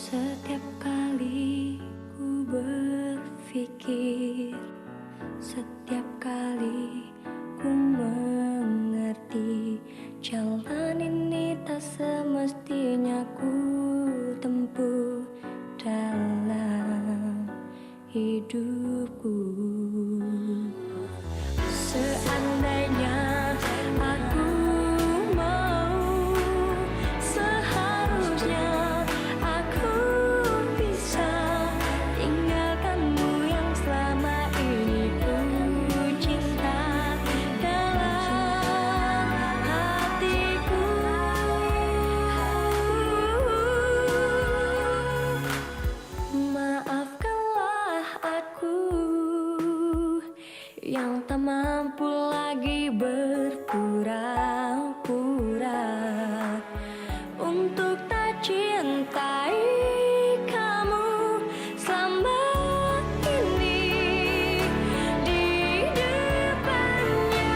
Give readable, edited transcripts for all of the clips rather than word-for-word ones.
Setiap kali ku berpikir, setiap kali ku mengerti, jalan ini tak semestinya ku tempuh dalam hidupku. Seandainya aku mau, seharusnya aku bisa tinggalkanmu yang selama ini ku cinta dalam hatiku. Maafkanlah aku yang tak mampu lagi berpura-pura untuk tak cintai kamu selama ini di depannya.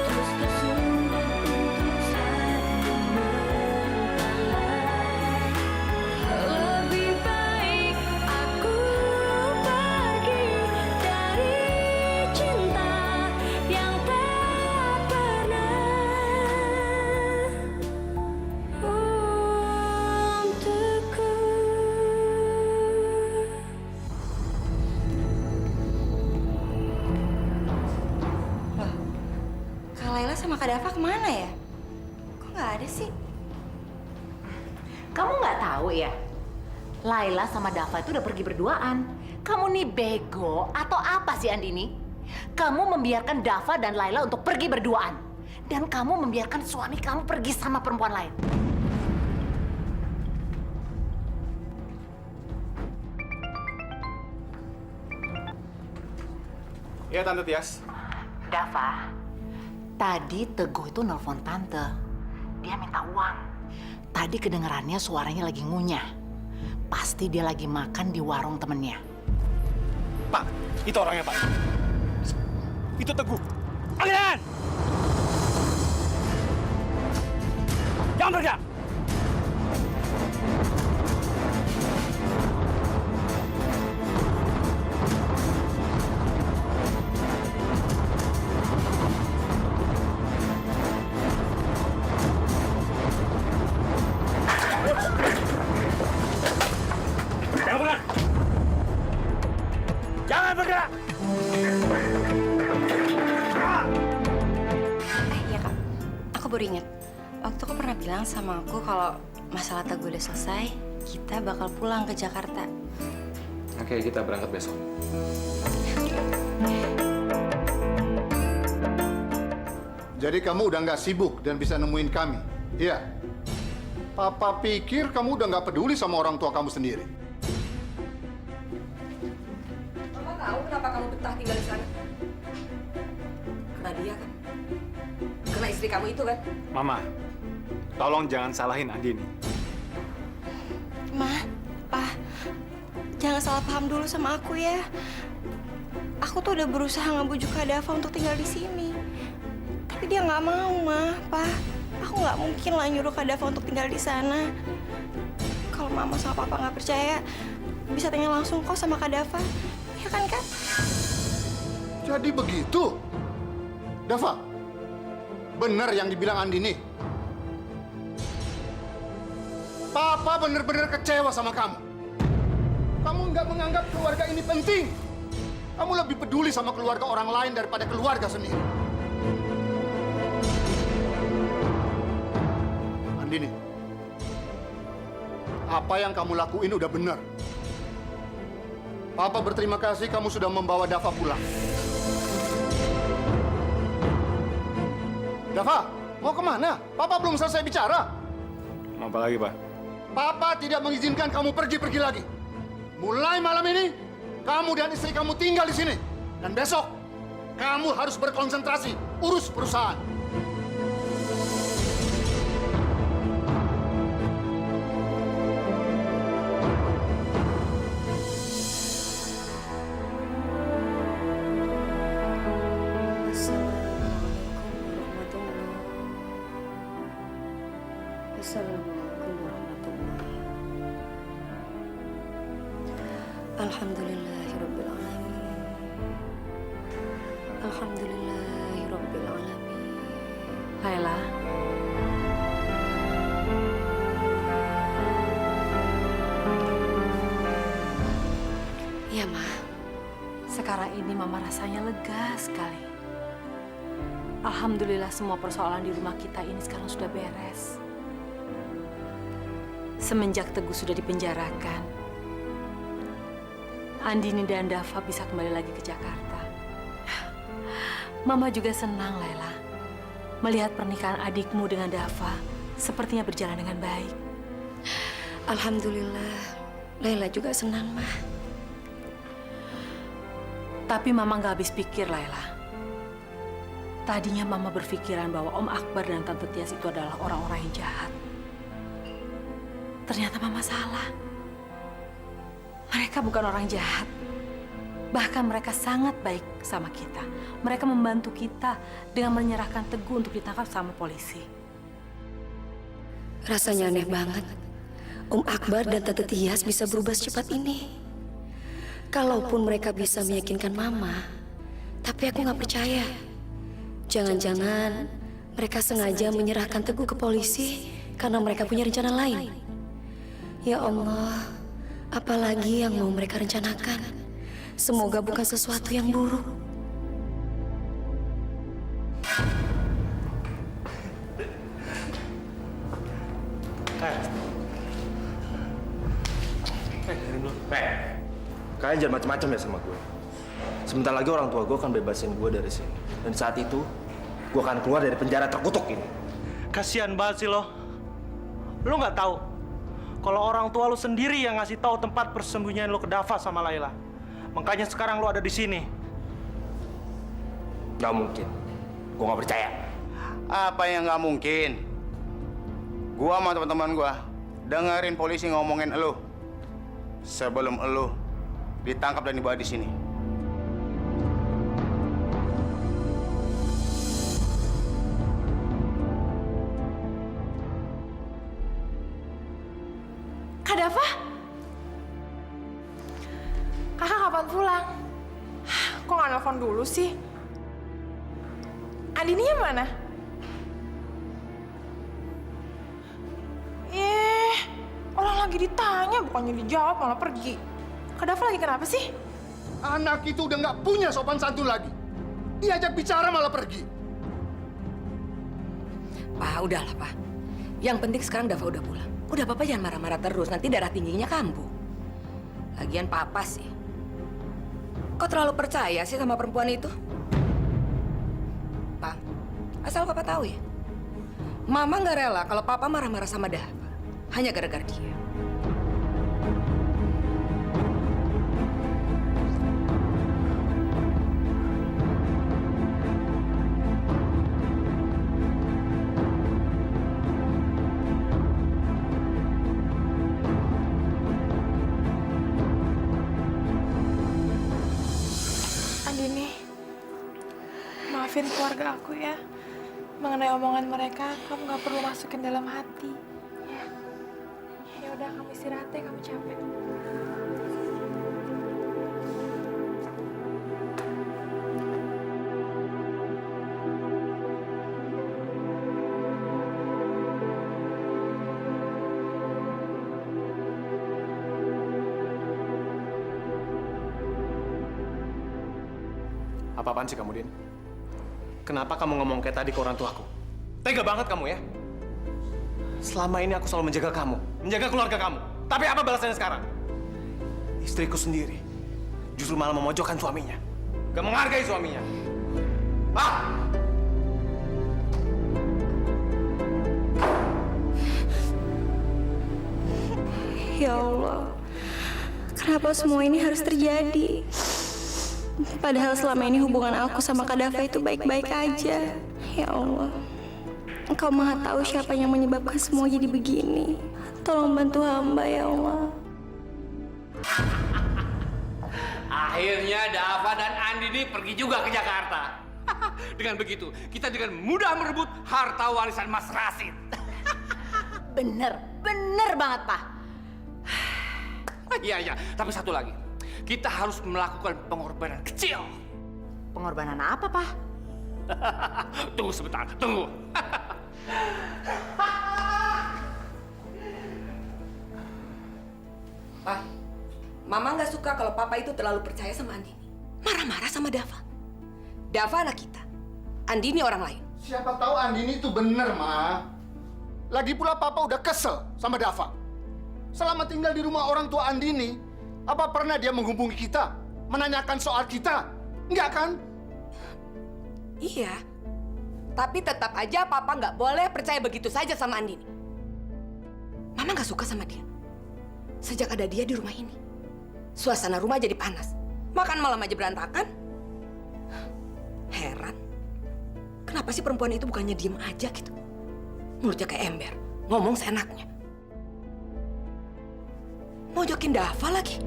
Terus tersumpah untuk satu melupakan. Lebih baik aku pergi dari cinta yang tak pernah untukku. Loh, Kak Laila sama Kak Dava kemana ya? Kok nggak ada sih? Kamu nggak tahu ya? Laila sama Dava itu udah pergi berduaan. Kamu nih bego atau apa sih Andini? Kamu membiarkan Dava dan Laila untuk pergi berduaan. Dan kamu membiarkan suami kamu pergi sama perempuan lain. Iya, Tante Tias. Dava, tadi Teguh itu nelfon Tante. Dia minta uang. Tadi kedengarannya suaranya lagi ngunyah. Pasti dia lagi makan di warung temennya. Pak, itu orangnya, Pak. Itu Teguh. Pangeran! Jangan bergerak! Jangan bergerak! Jangan bergerak! Iya Kak, aku baru ingat. Waktu aku pernah bilang sama aku kalau masalah Teguh udah selesai, kita bakal pulang ke Jakarta. Oke, kita berangkat besok. Jadi kamu udah nggak sibuk dan bisa nemuin kami? Iya. Papa pikir kamu udah nggak peduli sama orang tua kamu sendiri. Mama tahu kenapa kamu betah tinggal di sana? Karena dia kan? Karena istri kamu itu kan? Mama, tolong jangan salahin Andini. Ma, Pa, jangan salah paham dulu sama aku ya. Aku tuh udah berusaha ngebujuk Kak Dava untuk tinggal di sini. Tapi dia nggak mau, Ma, Pa. Aku nggak mungkin lah nyuruh Kak Dava untuk tinggal di sana. Kalau Mama sama Papa nggak percaya, bisa tanya langsung kok sama Kak Dava. Ya kan, Kak? Jadi begitu? Dava, benar yang dibilang Andini. Papa benar-benar kecewa sama kamu. Kamu nggak menganggap keluarga ini penting. Kamu lebih peduli sama keluarga orang lain daripada keluarga sendiri. Andini, apa yang kamu lakuin udah benar. Papa berterima kasih kamu sudah membawa Dava pulang. Dava, mau kemana? Papa belum selesai bicara. Mau apa lagi, Pak? Papa tidak mengizinkan kamu pergi-pergi lagi. Mulai malam ini, kamu dan istri kamu tinggal di sini. Dan besok, kamu harus berkonsentrasi urus perusahaan. Alhamdulillahirobbilalamin. Alhamdulillahirobbilalamin. Laila, Iya, Ma. sekarang ini Mama rasanya lega sekali. Alhamdulillah semua persoalan di rumah kita ini sekarang sudah beres. Semenjak Teguh sudah dipenjarakan, Andini dan Dava bisa kembali lagi ke Jakarta. Mama juga senang, Laila, melihat pernikahan adikmu dengan Dava sepertinya berjalan dengan baik. Alhamdulillah. Laila juga senang, Ma. Tapi Mama nggak habis pikir, Laila. Tadinya Mama berpikiran bahwa Om Akbar dan Tante Tias itu adalah orang-orang yang jahat. Ternyata Mama salah. Mereka bukan orang jahat. Bahkan mereka sangat baik sama kita. Mereka membantu kita dengan menyerahkan Teguh untuk ditangkap sama polisi. Rasanya aneh banget. Om Akbar dan Tante Tias bisa berubah secepat ini. Kalaupun mereka bisa meyakinkan Mama, tapi aku nggak percaya. Jangan-jangan mereka sengaja menyerahkan Teguh ke polisi karena mereka punya rencana lain. Ya Allah, apalagi yang mau mereka rencanakan? Semoga bukan sesuatu yang buruk. Kalian jangan macam-macam ya sama gue. Sebentar lagi orang tua gue akan bebasin gue dari sini. Dan saat itu, gue akan keluar dari penjara terkutuk ini. Kasian banget sih lo. Lo nggak tahu kalau orang tua lo sendiri yang ngasih tahu tempat persembunyian lo ke Dava sama Laila. Makanya sekarang lo ada di sini. Gak mungkin. Gue gak percaya. Apa yang nggak mungkin? Gua sama teman-teman gua dengerin polisi ngomongin elu sebelum elu ditangkap dan dibawa di sini. Kak Dava? Kakak kapan pulang? Kok nggak nelfon dulu sih? Andininya mana? Orang lagi ditanya, bukannya dijawab malah pergi. Kak Dava lagi kenapa sih? Anak itu udah nggak punya sopan santun lagi. Diajak bicara malah pergi. Pak, udahlah, Pak. Yang penting sekarang Dava udah pulang. Udah, Papa jangan marah-marah terus, nanti darah tingginya kambuh. Lagian Papa sih. Kok terlalu percaya sih sama perempuan itu? Pak, asal Papa tahu ya. Mama nggak rela kalau Papa marah-marah sama Dava. Hanya gara-gara dia. Andini, maafin keluarga aku ya. Mengenai omongan mereka, kamu nggak perlu masukin dalam hati. Ya, ya udah kamu istirahat ya, kamu capek. Apa-apaan sih kamu, Din? Kenapa kamu ngomong kayak tadi ke orang tuaku? Tega banget kamu ya? Selama ini aku selalu menjaga kamu, menjaga keluarga kamu. Tapi apa balasannya sekarang? Istriku sendiri justru malah memojokkan suaminya. Gak menghargai suaminya. Ah! Ya Allah, kenapa semua ini harus terjadi? Padahal selama ini hubungan aku sama Kak Dava itu baik-baik aja. Ya Allah, Engkau Maha Tahu siapa yang menyebabkan semua jadi begini. Tolong bantu hamba, ya Allah. Akhirnya Dava dan Andini pergi juga ke Jakarta. Dengan begitu, kita dengan mudah merebut harta warisan Mas Rasid. bener banget, Pak. Iya, tapi satu lagi. kita harus melakukan pengorbanan kecil. Pengorbanan apa, Pak? Tunggu sebentar, tunggu. Pak, Mama nggak suka kalau Papa itu terlalu percaya sama Andini. Marah-marah sama Dava. Dava anak kita, Andini orang lain. Siapa tahu Andini itu bener, Ma. Lagi pula Papa udah kesel sama Dava. Selama tinggal di rumah orang tua Andini, apa pernah dia menghubungi kita? Menanyakan soal kita? Enggak kan? Iya, tapi tetap aja Papa nggak boleh percaya begitu saja sama Andini. Mama nggak suka sama dia. Sejak ada dia di rumah ini, suasana rumah jadi panas. Makan malam aja berantakan. Heran, kenapa sih perempuan itu bukannya diem aja gitu? Mulutnya kayak ember, ngomong seenaknya. Mau jokin Dava lagi.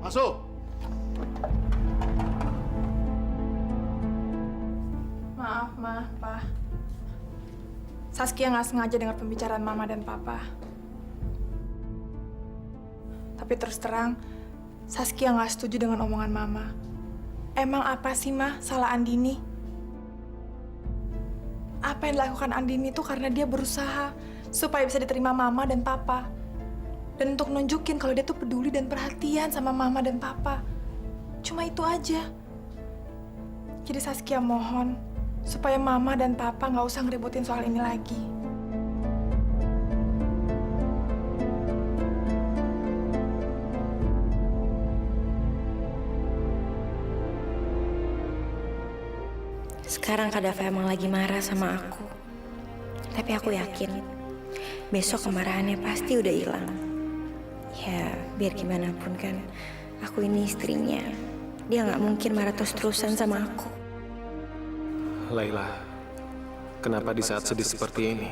Masuk. Maaf, Ma, Pa. Saskia nggak sengaja dengar pembicaraan Mama dan Papa. Tapi terus terang, Saskia nggak setuju dengan omongan Mama. Emang apa sih, Ma, salah Andini? Apa yang dilakukan Andini itu karena dia berusaha supaya bisa diterima Mama dan Papa. Dan untuk nunjukin kalau dia tuh peduli dan perhatian sama Mama dan Papa. Cuma itu aja. Jadi Saskia mohon supaya Mama dan Papa nggak usah ngeributin soal ini lagi. Sekarang Kak Dava emang lagi marah sama aku. Tapi aku yakin besok kemarahannya pasti udah hilang. Ya, biar gimana pun kan, aku ini istrinya. Dia nggak mungkin marah terus-terusan sama aku. Laila, kenapa di saat sedih seperti ini,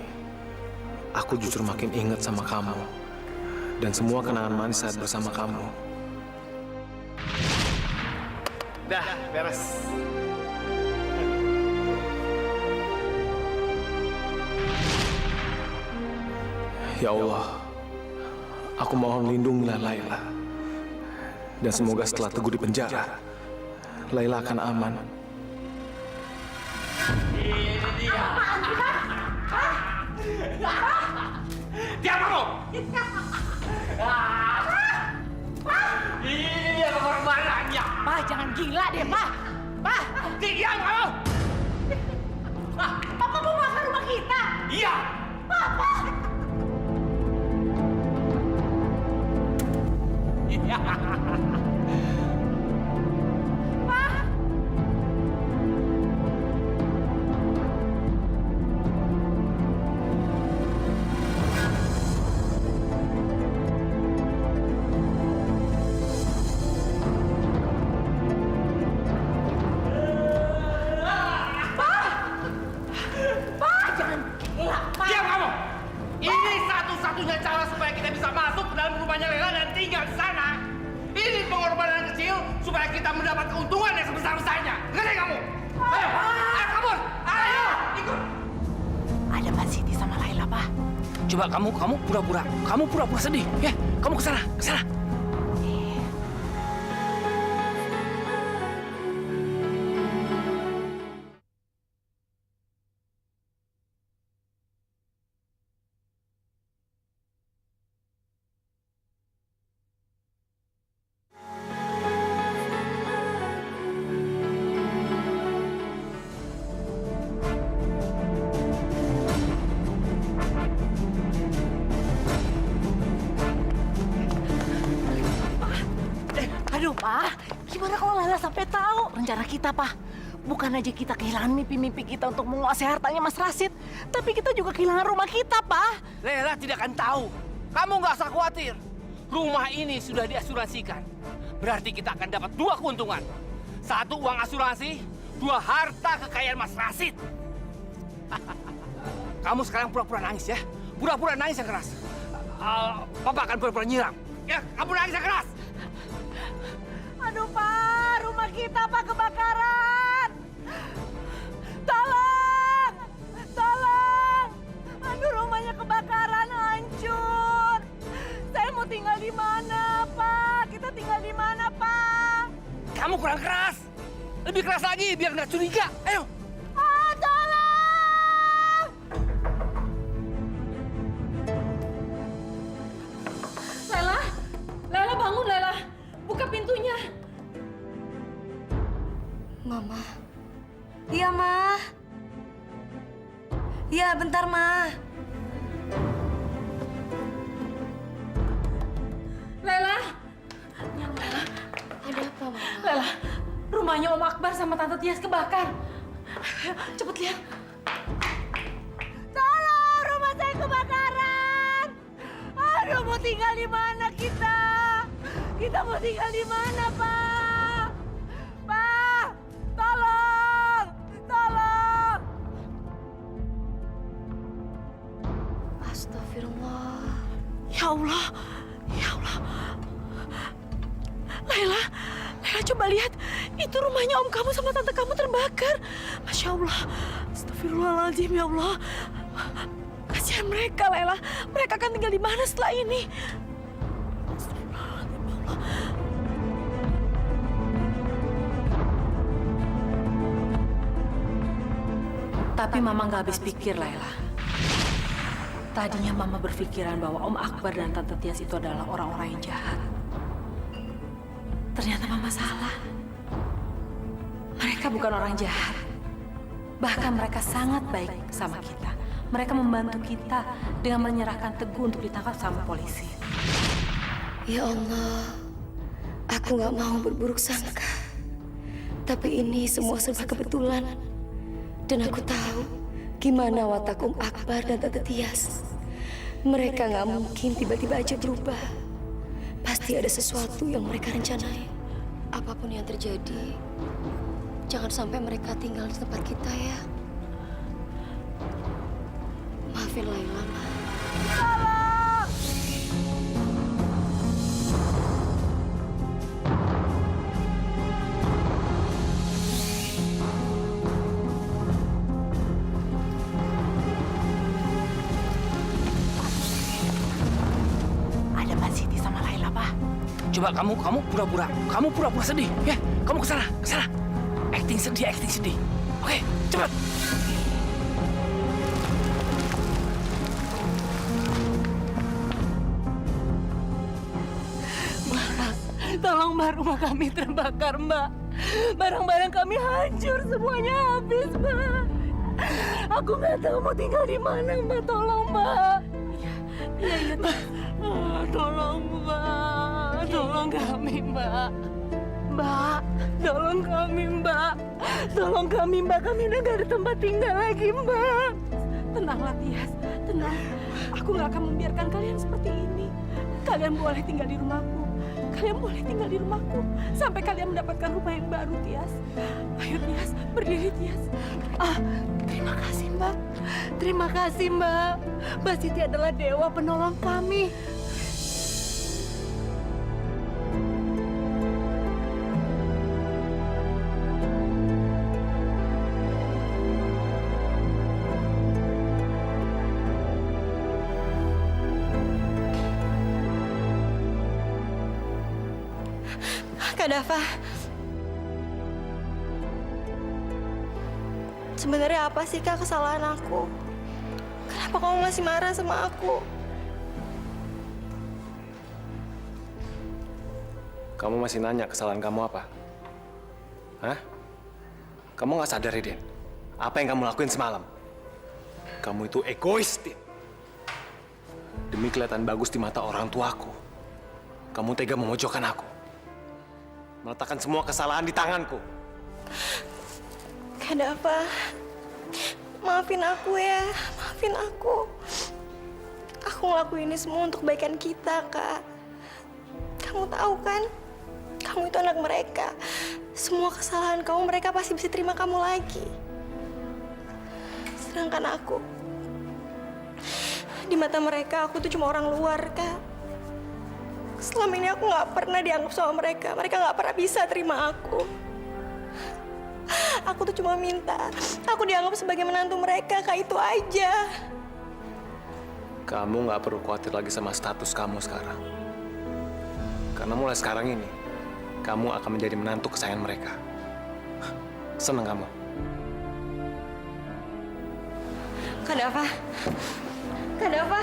aku justru makin ingat sama kamu. Dan semua kenangan manis saat bersama kamu. Dah, beres. Ya Allah, aku mohon lindungilah Laila. Dan semoga setelah Teguh di penjara, Laila akan aman. Diam kamu! Ini dia pengorbanannya. Pak, jangan gila deh, Pak. Pak, Diam kamu! Papa mau makan rumah kita. Iya! Papa. Diam kamu! Ini satu-satunya cara supaya kita bisa masuk ke dalam rumahnya Lela dan tinggal di sana. Ini pengorbanan kecil supaya kita mendapat keuntungan yang sebesar-besarnya. Ngerti kamu? Ayo, ayo kabur! Ayo, ikut! Ada Mbak Siti sama Laila, Pak. Coba kamu pura-pura sedih, ya? Kamu ke sana. Aduh, Pak. Gimana kalau Laila sampai tahu rencana kita, Pak? Bukan aja kita kehilangan mimpi-mimpi kita untuk menguasai hartanya Mas Rasid, tapi kita juga kehilangan rumah kita, Pak. Lela tidak akan tahu. Kamu nggak usah khawatir. Rumah ini sudah diasuransikan. Berarti kita akan dapat dua keuntungan. Satu uang asuransi, dua harta kekayaan Mas Rasid. Kamu sekarang pura-pura nangis ya. Pura-pura nangis yang keras. Papa akan pura-pura nyiram. Ya, kamu nangis yang keras. Aduh, Pak, rumah kita, Pak, kebakaran. Tolong! Tolong! tinggal di mana, Pak? Kita tinggal di mana, Pak? Kamu kurang keras. Lebih keras lagi biar nggak curiga. Ayo. Ah, tolong! Lela, Lela bangun, Lela. Buka pintunya. Mama. Iya, Ma. Iya, bentar, Ma. Lela, Ada apa, Mama? Lela, rumahnya Om Akbar sama Tante Tias kebakar. Ayo, cepet lihat. Tolong, rumah saya kebakaran. Aduh, mau tinggal di mana kita? Kita mau tinggal di mana, Pak? Pak, tolong, tolong. Astagfirullah. Ya Allah, ya Allah. Laila, Laila coba lihat. Itu rumahnya om kamu sama tante kamu terbakar. Masya Allah. Astagfirullahaladzim, ya Allah. Kasihan mereka, Laila. Mereka akan tinggal di mana setelah ini? Astagfirullahaladzim, ya Allah. Tapi Mama nggak habis pikir, Laila. Tadinya Mama berpikiran bahwa Om Akbar dan Tante Tias itu adalah orang-orang yang jahat. Ternyata Mama salah. Mereka bukan orang jahat. Bahkan mereka sangat baik sama kita. Mereka membantu kita dengan menyerahkan Teguh untuk ditangkap sama polisi. Ya Allah, aku nggak mau berburuk sangka. Tapi ini semua serba kebetulan. Dan aku tahu gimana watak Om Akbar dan Tante Tias. Mereka nggak mungkin tiba-tiba aja berubah. Pasti ada sesuatu yang mereka rencanain. Apapun yang terjadi, jangan sampai mereka tinggal di tempat kita ya. Maafin Laila, Ma. Ada Mbak Siti sama Laila, Pak. Coba kamu pura-pura sedih, ya? Kamu kesana. Acting sedih. Oke, cepat. Mbak, tolong Mbak, rumah kami terbakar, Mbak. Barang-barang kami hancur, semuanya habis, Mbak. Aku nggak tahu mau tinggal di mana, Mbak. Tolong, Mbak. Iya, Mbak. Tolong, Mbak. Tolong kami, Mbak. Mbak, tolong kami, Mbak. Tolong kami, Mbak. Kami udah gak ada tempat tinggal lagi, Mbak. Tenanglah, Tias. Tenang. Aku gak akan membiarkan kalian seperti ini. Kalian boleh tinggal di rumahku. Kalian boleh tinggal di rumahku. Sampai kalian mendapatkan rumah yang baru, Tias. Ayo, Tias. Berdiri, Tias. Terima kasih, Mbak. Terima kasih, Mbak. Mbak Siti adalah dewa penolong kami. Kak Dava, sebenarnya apa sih Kak kesalahan aku? Kenapa kamu masih marah sama aku? Kamu masih nanya kesalahan kamu apa? Hah? Kamu nggak sadar, Den? Apa yang kamu lakuin semalam? Kamu itu egois, Den. Demi kelihatan bagus di mata orang tuaku, kamu tega memojokkan aku. Meletakkan semua kesalahan di tanganku. Kak Dava, maafin aku ya. Maafin aku. Aku ngelakuin ini semua untuk kebaikan kita, Kak. Kamu tahu kan? Kamu itu anak mereka. Semua kesalahan kamu, mereka pasti bisa terima kamu lagi. Sedangkan aku, di mata mereka, aku tuh cuma orang luar, Kak. Selama ini aku nggak pernah dianggap sama mereka. Mereka nggak pernah bisa terima aku. Aku tuh cuma minta aku dianggap sebagai menantu mereka, Kak, itu aja. Kamu nggak perlu khawatir lagi sama status kamu sekarang. Karena mulai sekarang ini, kamu akan menjadi menantu kesayangan mereka. Seneng kamu? Kak Dava. Kak Dava.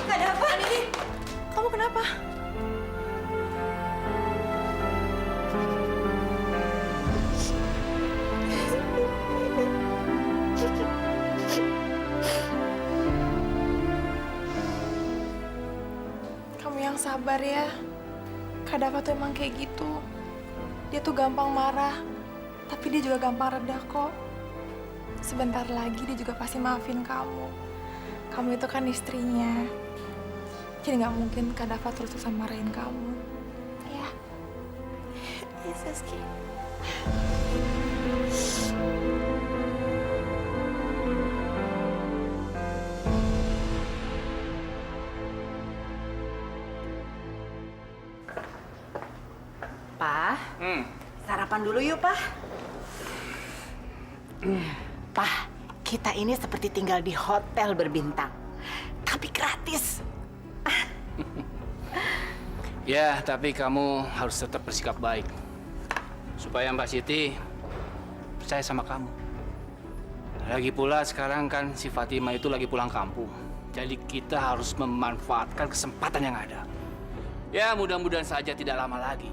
Kak Dava. Andini, kamu kenapa? Kamu yang sabar ya. Kak Dava tuh emang kayak gitu. Dia tuh gampang marah, tapi dia juga gampang reda kok. Sebentar lagi dia juga pasti maafin kamu. Kamu itu kan istrinya. Jadi nggak mungkin Kak Dava terus-terusan marahin kamu. Ya. Yes, Saski. Pak, sarapan dulu yuk, Pak. Pak, kita ini seperti tinggal di hotel berbintang, tapi gratis. Ya, tapi kamu harus tetap bersikap baik. Supaya Mbak Siti percaya sama kamu. Lagi pula sekarang kan si Fatima itu lagi pulang kampung. Jadi kita harus memanfaatkan kesempatan yang ada. Ya, mudah-mudahan saja tidak lama lagi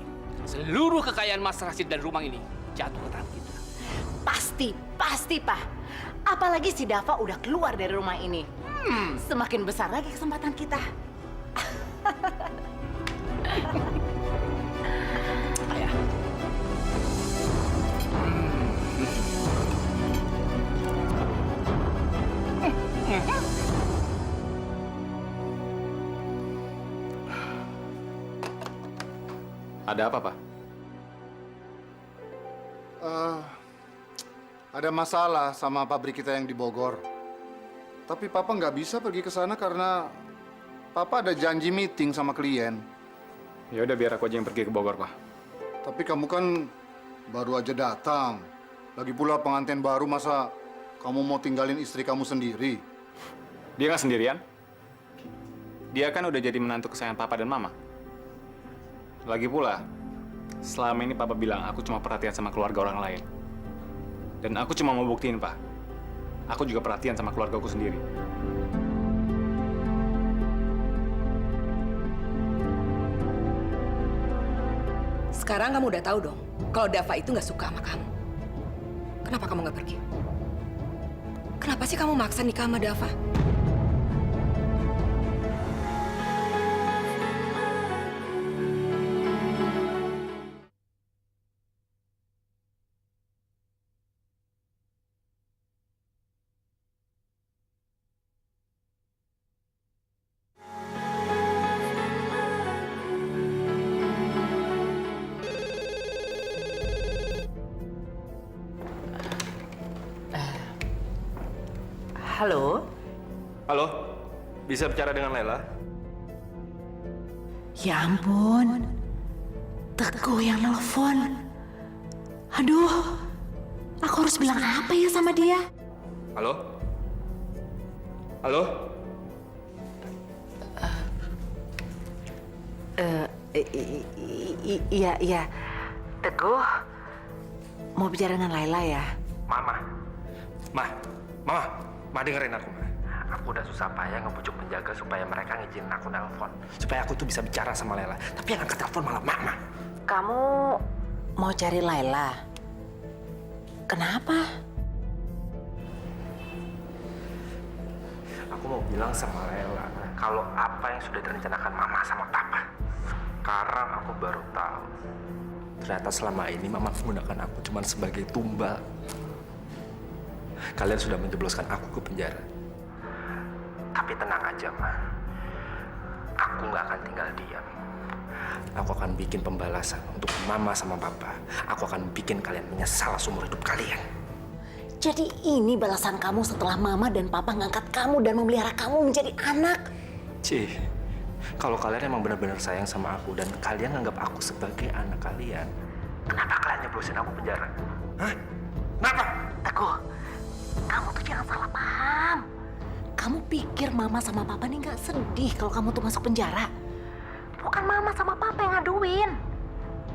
seluruh kekayaan Mas Rashid dan rumah ini jatuh ke tangan kita. Pasti, Pak. Apalagi si Dava udah keluar dari rumah ini. Semakin besar lagi kesempatan kita. Ayah. Ada apa, Pak? Ada masalah sama pabrik kita yang di Bogor. Tapi Papa nggak bisa pergi ke sana karena Papa ada janji meeting sama klien. Ya udah, biar aku aja yang pergi ke Bogor, Pak. Tapi kamu kan baru aja datang. Lagi pula pengantin baru, masa kamu mau tinggalin istri kamu sendiri? Dia nggak sendirian. Dia kan udah jadi menantu kesayangan Papa dan Mama. Lagi pula, selama ini Papa bilang aku cuma perhatian sama keluarga orang lain. Dan aku cuma mau buktiin, Pak. Aku juga perhatian sama keluarga aku sendiri. Sekarang kamu udah tahu dong, kalau Dava itu nggak suka sama kamu. Kenapa kamu nggak pergi? Kenapa sih kamu maksa nikah sama Dava? Halo? Halo, bisa bicara dengan Lela? Ya ampun, Teguh yang nelfon. Aduh, aku harus bilang apa ya sama dia? Halo? Halo? Iya. Teguh, mau bicara dengan Laila ya? Ma dengerin aku, Ma. Aku udah susah payah ngebujuk penjaga supaya mereka ngizinin aku nelpon. Supaya aku tuh bisa bicara sama Lela. Tapi yang angkat telepon malah Mama. Kamu mau cari Laila? Kenapa? Aku mau bilang sama Lela kalau apa yang sudah direncanakan Mama sama Papa. Sekarang aku baru tahu. Ternyata selama ini Mama menggunakan aku cuma sebagai tumbal. Kalian sudah menjebloskan aku ke penjara. Tapi tenang aja, Ma. Aku nggak akan tinggal diam. Aku akan bikin pembalasan untuk Mama sama Papa. Aku akan bikin kalian menyesal seumur hidup kalian. Jadi ini balasan kamu setelah Mama dan Papa ngangkat kamu dan memelihara kamu menjadi anak. Cih, kalau kalian emang benar-benar sayang sama aku dan kalian nganggap aku sebagai anak kalian, kenapa kalian nyeblosin aku penjara? Hah? Kenapa? Teguh, kamu tuh jangan salah paham. Kamu pikir mama sama papa nih nggak sedih kalau kamu tuh masuk penjara? Bukan mama sama papa yang ngaduin.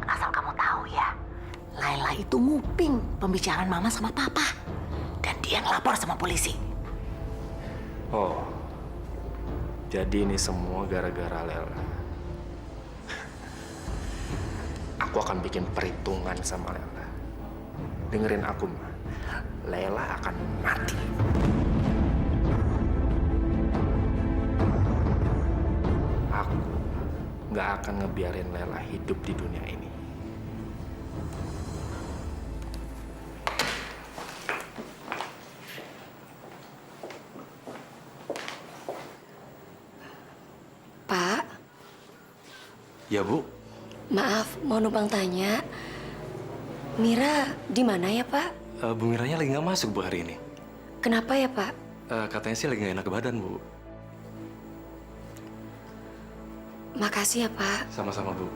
Asal kamu tahu ya, Laila itu nguping pembicaraan mama sama papa. Dan dia ngelapor sama polisi. Oh, jadi ini semua gara-gara Lela. Aku akan bikin perhitungan sama Lela. Dengerin aku, Ma. Lela akan mati. Aku nggak akan ngebiarin Lela hidup di dunia ini. Pak, Ya, Bu. maaf mau numpang tanya. Mira di mana ya, Pak? Bu Miranya lagi nggak masuk, Bu, hari ini. Kenapa ya, Pak? Katanya sih lagi nggak enak badan, Bu. Makasih ya, Pak. Sama-sama, Bu.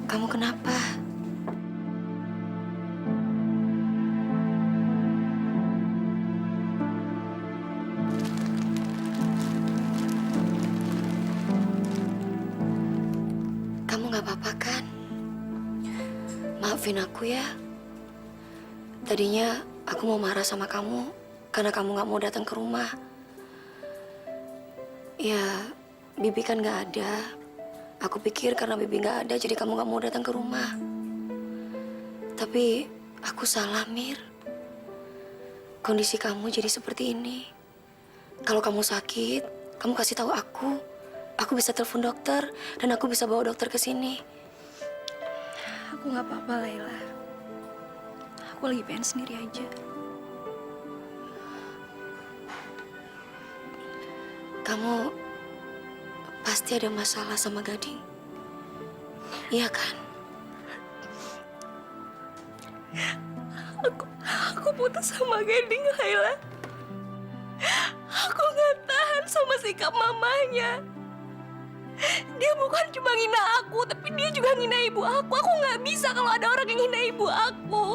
Kamu kenapa? Kamu nggak apa-apa kan? Maafin aku ya. Tadinya aku mau marah sama kamu karena kamu nggak mau datang ke rumah. Ya, Bibi kan nggak ada. Aku pikir karena Bibi nggak ada, jadi kamu nggak mau datang ke rumah. Tapi aku salah, Mir. Kondisi kamu jadi seperti ini. Kalau kamu sakit, kamu kasih tahu aku. Aku bisa telepon dokter dan aku bisa bawa dokter ke sini. Aku nggak apa-apa, Laila. Aku lagi pengen sendiri aja. Kamu pasti ada masalah sama Gading. Iya kan? Aku putus sama Gading, Laila. Aku nggak tahan sama sikap mamanya. Dia bukan cuma ngina aku, tapi dia juga ngina ibu aku. Aku nggak bisa kalau ada orang yang ngina ibu aku.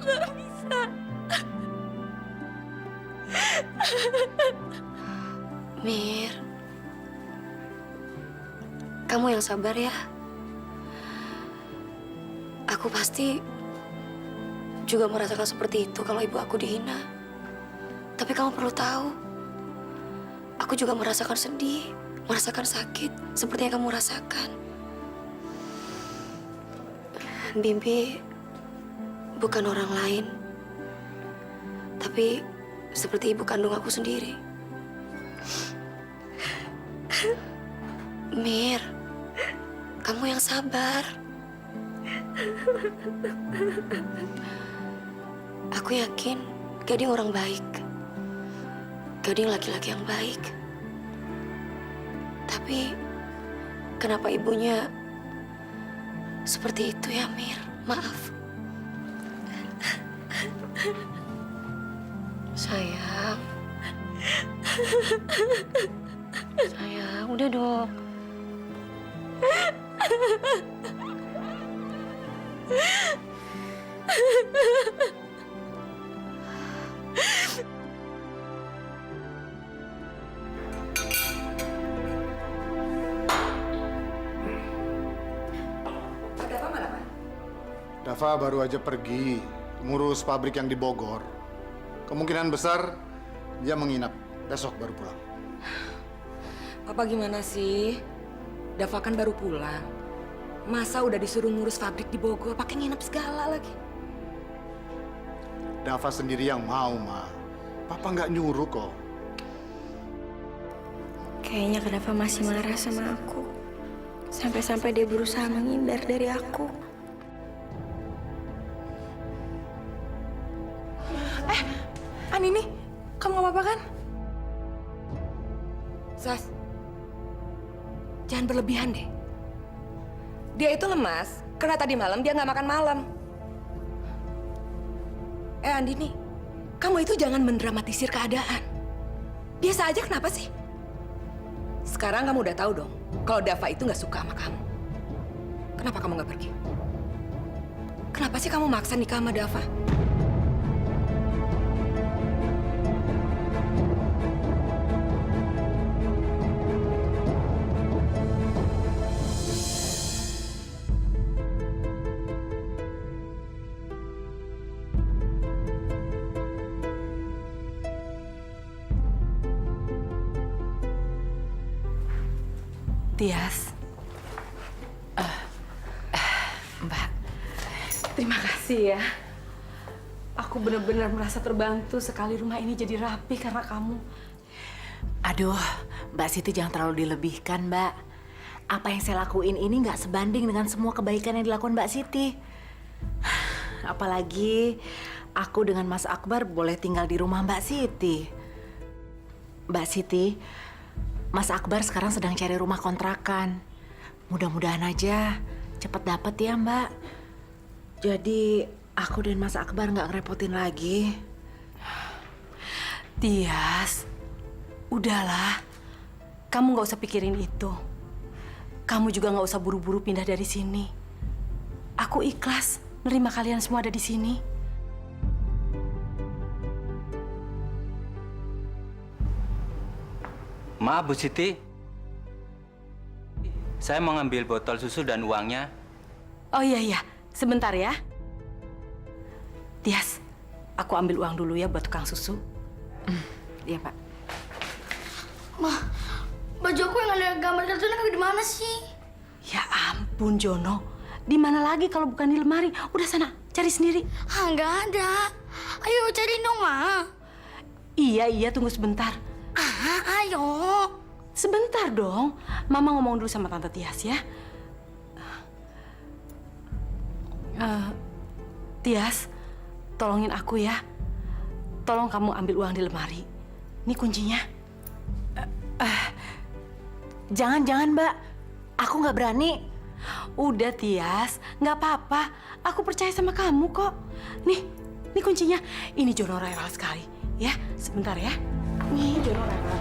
Nggak bisa. Mir, kamu yang sabar ya. Aku pasti juga merasakan seperti itu kalau ibu aku dihina. Tapi kamu perlu tahu, aku juga merasakan sedih, merasakan sakit seperti yang kamu rasakan. Bibi bukan orang lain, tapi seperti ibu kandung aku sendiri. Mir, kamu yang sabar. Aku yakin Gading orang baik. Gading laki-laki yang baik. Tapi kenapa ibunya seperti itu ya, Mir? Maaf. Sayang. Sayang, udah dong. Dava baru aja pergi ngurus pabrik yang di Bogor. Kemungkinan besar dia menginap. Besok baru pulang. Papa gimana sih? Dava kan baru pulang. Masa udah disuruh ngurus pabrik di Bogor, pakai nginep segala lagi. Dava sendiri yang mau, Ma. Papa nggak nyuruh kok. Kayaknya Dava masih marah sama aku. Sampai-sampai dia berusaha menghindar dari aku. Anini, kamu gak apa-apa kan? Sas, jangan berlebihan deh. Dia itu lemas Karena tadi malam dia nggak makan malam. Andini, kamu itu jangan mendramatisir keadaan. Biasa aja, kenapa sih? Sekarang kamu udah tahu dong, kalau Dava itu nggak suka sama kamu. Kenapa kamu nggak pergi? Kenapa sih kamu maksa nikah sama Dava? Tias. Mbak, terima kasih ya. Aku benar-benar merasa terbantu sekali rumah ini jadi rapi karena kamu. Aduh, Mbak Siti jangan terlalu dilebihkan, Mbak. Apa yang saya lakuin ini nggak sebanding dengan semua kebaikan yang dilakukan Mbak Siti. Apalagi aku dengan Mas Akbar boleh tinggal di rumah Mbak Siti. Mbak Siti, Mas Akbar sekarang sedang cari rumah kontrakan. Mudah-mudahan aja cepet dapet ya, Mbak. Jadi aku dan Mas Akbar nggak ngerepotin lagi. Tias, udahlah. Kamu nggak usah pikirin itu. Kamu juga nggak usah buru-buru pindah dari sini. Aku ikhlas nerima kalian semua ada di sini. Maaf Bu Siti, saya mau ngambil botol susu dan uangnya. Oh iya, sebentar ya. Tias, aku ambil uang dulu ya buat tukang susu. Iya, Pak. Ma, baju aku yang ada gambar kartunnya di mana sih? Ya ampun, Jono. Di mana lagi kalau bukan di lemari? Udah sana, cari sendiri. Ah, nggak ada. Ayo cari dong, Ma. Iya, tunggu sebentar. Ayo. Sebentar dong. Mama ngomong dulu sama Tante Tias ya. Tias, tolongin aku ya. Tolong kamu ambil uang di lemari. Ini kuncinya. Jangan, Mbak. Aku nggak berani. Udah, Tias. Nggak apa-apa. Aku percaya sama kamu kok. Nih kuncinya. Ini Jono rewel sekali. Ya, sebentar ya. Nih, Jono rewel.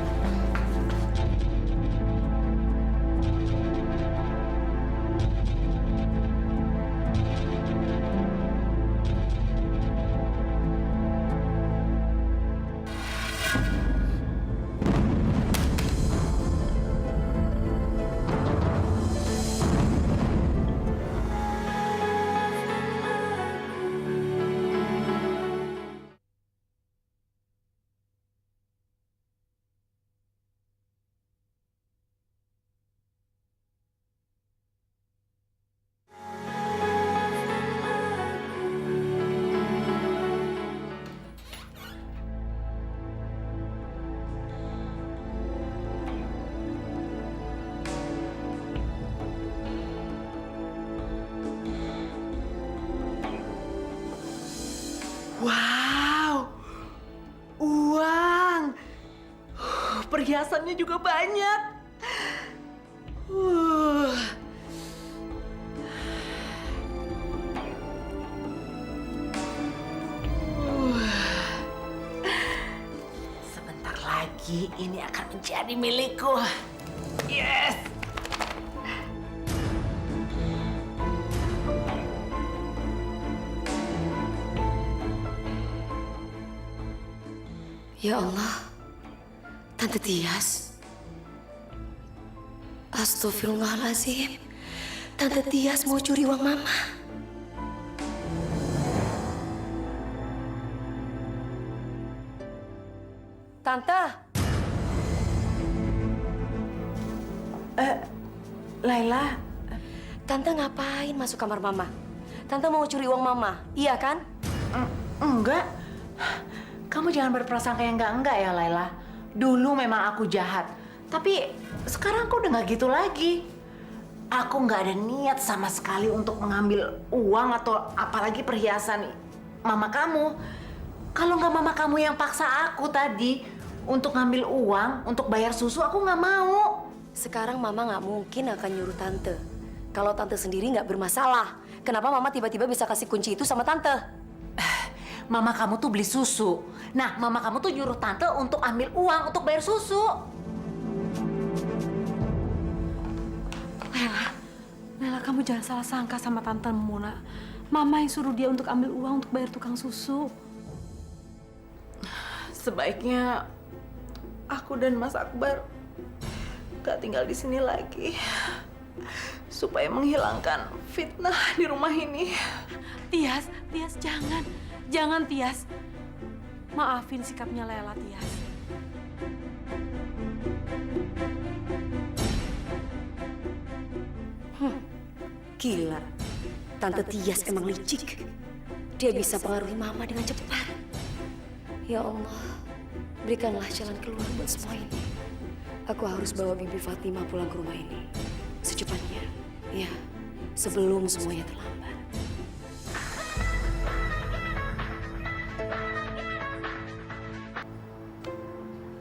Wow, uang. Perhiasannya juga banyak. Sebentar lagi ini akan menjadi milikku. Yes! Ya Allah, Tante Tias. Astagfirullahaladzim. Tante Tias mau curi uang Mama. Tante. Laila. Tante ngapain masuk kamar Mama? Tante mau curi uang Mama, iya kan? Enggak. Kamu jangan berprasangka yang enggak ya, Laila. Dulu memang aku jahat. Tapi sekarang aku udah nggak gitu lagi. Aku nggak ada niat sama sekali untuk mengambil uang atau apalagi perhiasan mama kamu. Kalau nggak mama kamu yang paksa aku tadi untuk ngambil uang, untuk bayar susu, aku nggak mau. Sekarang Mama nggak mungkin akan nyuruh Tante. Kalau Tante sendiri nggak bermasalah. Kenapa Mama tiba-tiba bisa kasih kunci itu sama Tante? Mama kamu tuh beli susu. Nah, mama kamu tuh nyuruh tante untuk ambil uang untuk bayar susu. Lela, kamu jangan salah sangka sama Tante Mona. Mama yang suruh dia untuk ambil uang untuk bayar tukang susu. Sebaiknya aku dan Mas Akbar gak tinggal di sini lagi. Supaya menghilangkan fitnah di rumah ini. Tias, jangan. Jangan, Tias. Maafin sikapnya Lela, Tias. Gila, Tante Tias emang licik. Dia bisa pengaruhi Mama dengan cepat. Ya Allah, berikanlah jalan keluar buat semua ini. Aku harus bawa Bibi Fatima pulang ke rumah ini secepatnya. Ya, sebelum semuanya terlambat.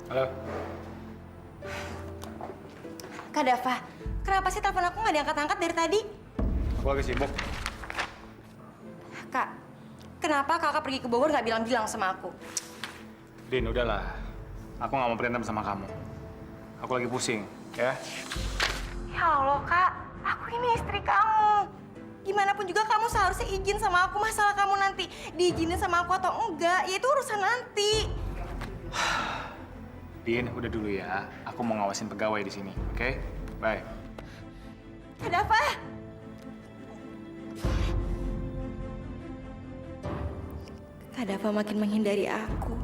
Halo. Kak Dava, kenapa sih telepon aku nggak diangkat-angkat dari tadi? Aku lagi sibuk. Kak, kenapa kakak pergi ke Bogor nggak bilang-bilang sama aku? Din, udahlah. Aku nggak mau berantem sama kamu. Aku lagi pusing, ya? Ya Allah, Kak. Aku ini istri kamu. Gimana pun juga kamu seharusnya izin sama aku. Masalah kamu nanti diizinin sama aku atau enggak, ya itu urusan nanti. Din, udah dulu ya. Aku mau ngawasin pegawai di sini, oke? Bye. Ada apa? Kak Dava makin menghindari aku.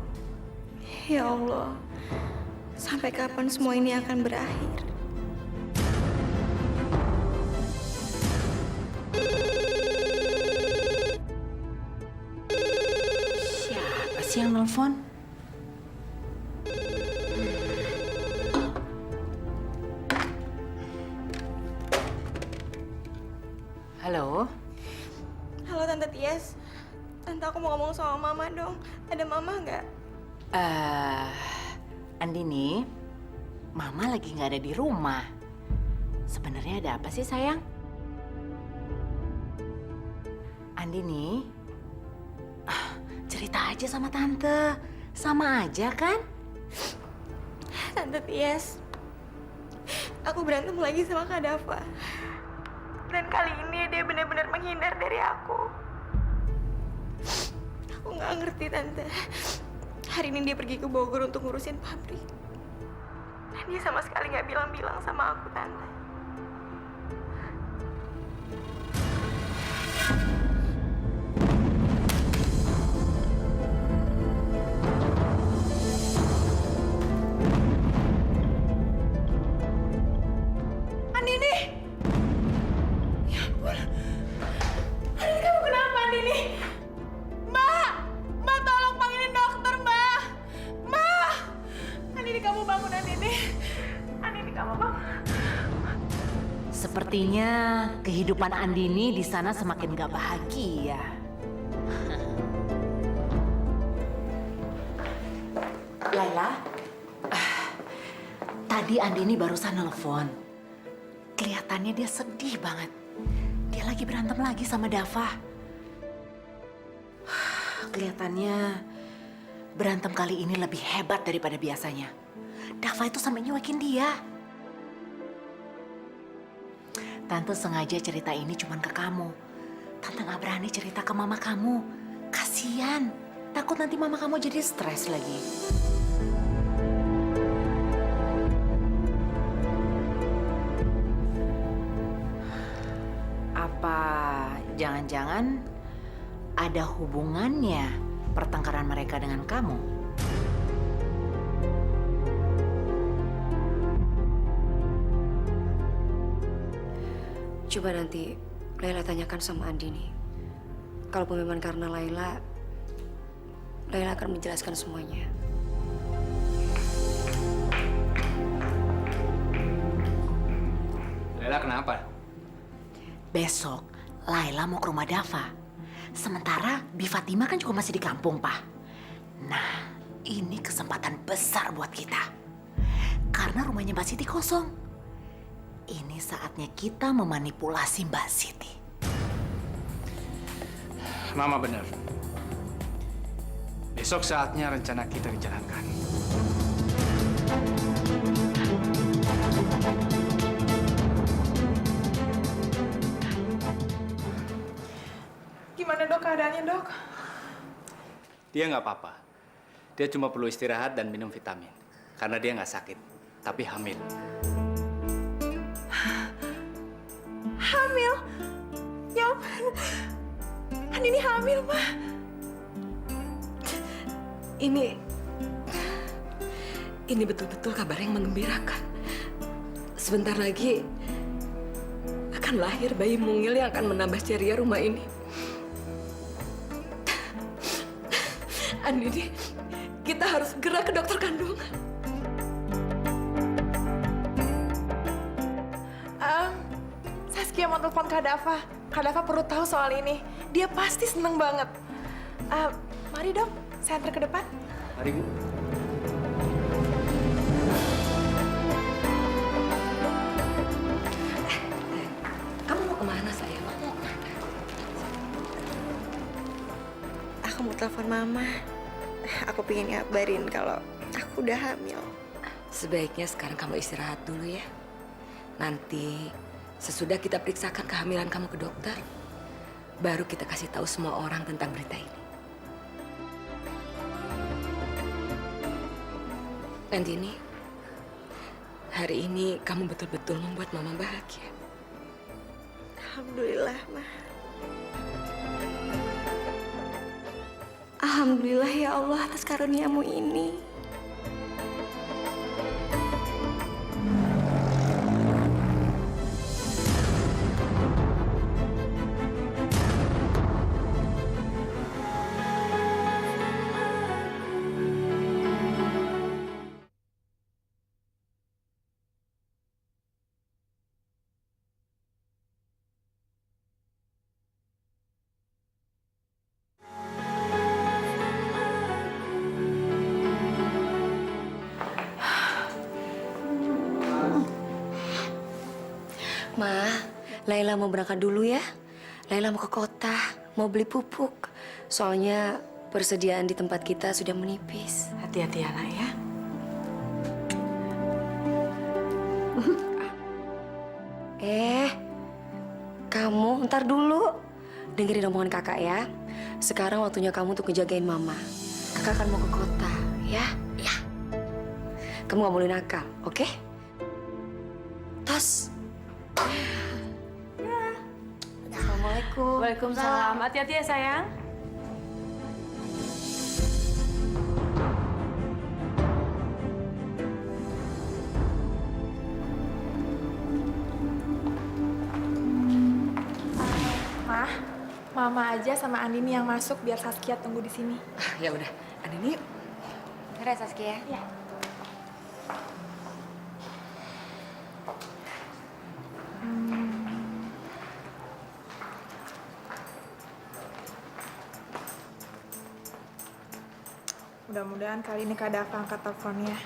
Ya Allah, sampai kapan semua ini akan berakhir? Siapa sih yang nelfon? Halo? Halo Tante Tias. Tante, aku mau ngomong sama Mama dong. Ada Mama nggak? Andini, Mama lagi nggak ada di rumah. Sebenarnya ada apa sih, sayang? Andini, cerita aja sama Tante. Sama aja kan? Tante Tias, aku berantem lagi sama Kak Dava. Dan kali ini dia benar-benar menghindar dari aku. Aku nggak ngerti, Tante. Hari ini dia pergi ke Bogor untuk ngurusin pabrik. Dan dia sama sekali nggak bilang-bilang sama aku, Tante. Andini! Ya ampun. Andini, kamu kenapa, Andini? Mbak! Mbak, tolong panggilin dokter, Mbak! Mbak! Andini, kamu bangun, Andini. Andini, kamu bangun. Sepertinya kehidupan Andini di sana semakin gak bahagia. Laila, tadi Andini barusan nelfon. Kelihatannya dia sedih banget. Dia lagi berantem lagi sama Dava. Kelihatannya berantem kali ini lebih hebat daripada biasanya. Dava itu sampai nyuekin dia. Tante sengaja cerita ini cuma ke kamu. Tante gak berani cerita ke mama kamu. Kasian. Takut nanti mama kamu jadi stres lagi. Apa jangan-jangan ada hubungannya pertengkaran mereka dengan kamu? Coba nanti Laila tanyakan sama Andini. Kalaupun memang karena Laila akan menjelaskan semuanya. Laila kenapa? Besok Laila mau ke rumah Dava. Sementara Bi Fatima kan juga masih di kampung, Pak. Nah, ini kesempatan besar buat kita. Karena rumahnya Mbak Siti kosong. Ini saatnya kita memanipulasi Mbak Siti. Mama benar. Besok saatnya rencana kita dijalankan. Gimana dok keadaannya dok? Dia nggak apa-apa. Dia cuma perlu istirahat dan minum vitamin. Karena dia nggak sakit, tapi hamil. Hamil? Ya ampun. Andini hamil, Ma. Ini betul-betul kabar yang menggembirakan. Sebentar lagi akan lahir bayi mungil yang akan menambah ceria rumah ini. Andini, kita harus segera ke dokter kandungan. Saskia mau telepon Kak Dava. Kak Dava perlu tahu soal ini. Dia pasti seneng banget. Mari dok, saya antar ke depan. Mari, Bu. Kamu mau kemana, sayang? Aku mau telepon Mama. Aku pengen ngabarin kalau aku udah hamil. Sebaiknya sekarang kamu istirahat dulu ya. Nanti sesudah kita periksakan kehamilan kamu ke dokter, baru kita kasih tahu semua orang tentang berita ini. Andini, hari ini kamu betul-betul membuat Mama bahagia. Alhamdulillah, Ma. Alhamdulillah ya Allah atas karuniamu ini. Ma, Laila mau berangkat dulu ya. Laila mau ke kota, mau beli pupuk. Soalnya persediaan di tempat kita sudah menipis. Hati-hati ya, Nak, ya. Kamu ntar dulu. Dengerin omongan kakak ya. Sekarang waktunya kamu untuk ngejagain mama. Kakak akan mau ke kota, ya? Ya. Kamu gak boleh nakal, oke? Tos. Assalamualaikum. Waalaikumsalam. Hati-hati ya, sayang. Mama aja sama Andini yang masuk biar Saskia tunggu di sini. Ya udah, Andini. Ntar ya, Saskia. Ya. Mudah-mudahan kali ini Kak Dava angkat teleponnya.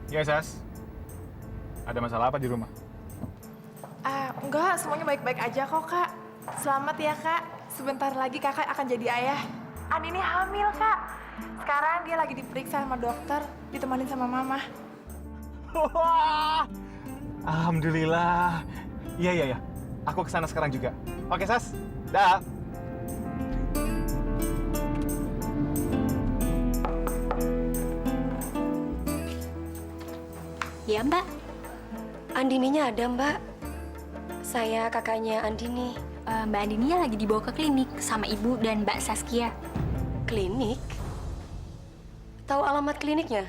Ya, Sas. Ada masalah apa di rumah? Enggak, semuanya baik-baik aja kok, Kak. Selamat ya, Kak. Sebentar lagi Kakak akan jadi ayah. Andini hamil, Kak. Sekarang dia lagi diperiksa sama dokter, ditemanin sama Mama. Alhamdulillah. Iya. Aku kesana sekarang juga. Oke, Sas. Dah. Ya, Mbak. Andininya ada, Mbak. Saya kakaknya Andini. Mbak Andininya lagi dibawa ke klinik sama Ibu dan Mbak Saskia. Klinik? Tahu alamat kliniknya?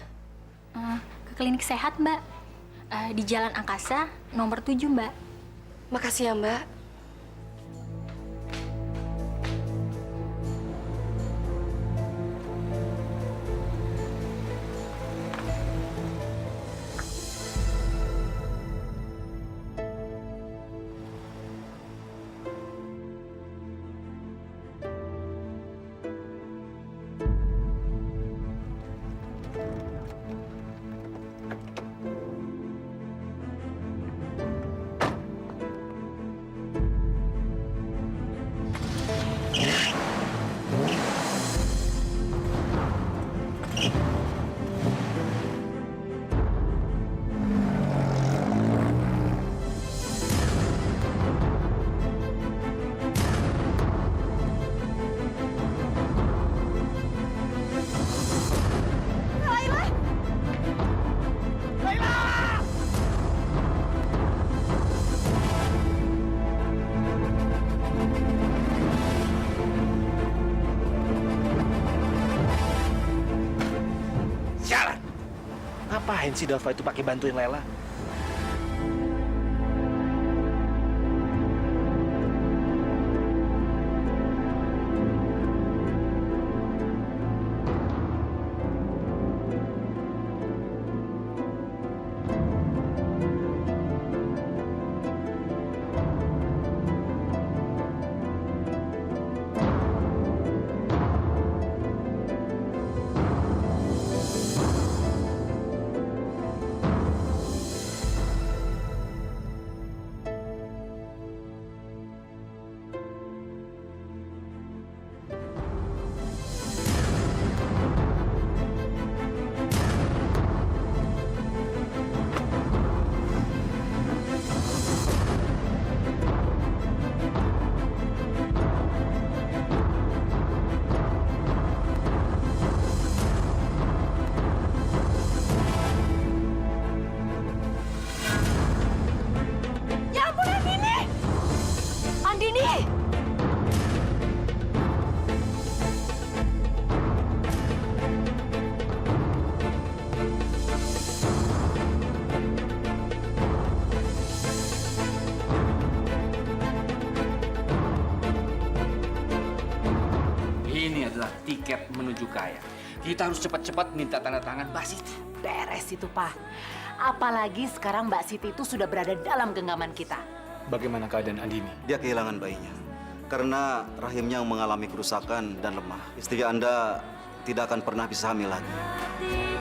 Ke klinik sehat, Mbak. Di Jalan Angkasa, nomor 7, Mbak. Makasih ya, Mbak. ngapain sih Dava itu pakai bantuin Lela? Ini adalah tiket menuju kaya. Kita harus cepat-cepat minta tanda tangan Mbak Siti. Beres itu, Pak. Apalagi sekarang Mbak Siti itu sudah berada dalam genggaman kita. Bagaimana keadaan Andini? Dia kehilangan bayinya karena rahimnya mengalami kerusakan dan lemah. Istri Anda tidak akan pernah bisa hamil lagi.